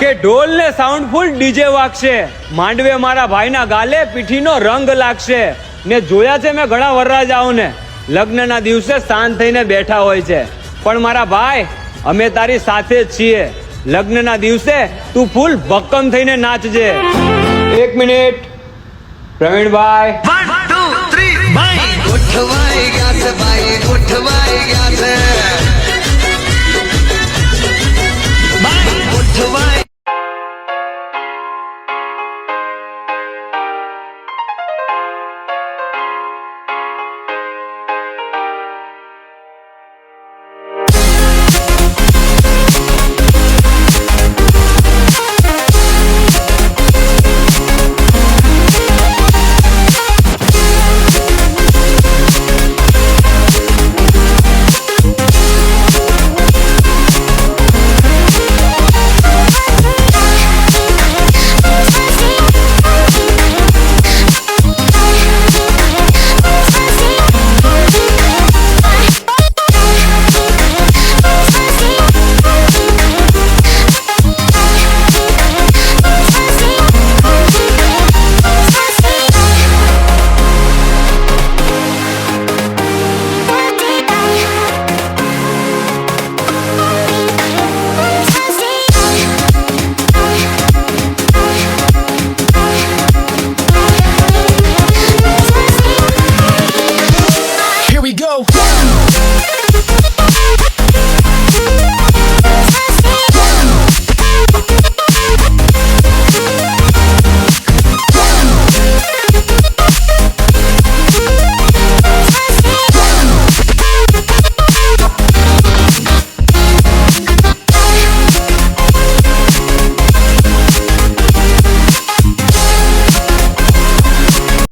કે ઢોલ ને સાઉન્ડફુલ ડીજે વાગશે, માંડવે મારા ભાઈના ગાલે પીઠીનો રંગ લાગશે. ને જોયા છે મેં ઘણા વરરાજાઓને લગ્નના દિવસે શાંત થઈને બેઠા હોય છે, પણ મારા ભાઈ અમે તારી સાથે જ છીએ. લગ્નના દિવસે તું ફૂલ ભક્કમ થઈને નાચજે. 1 મિનિટ પ્રવીણભાઈ. 1 2 3 ગોઠવાઈ ગયા છે ભાઈ, ગોઠવાઈ ગયા છે.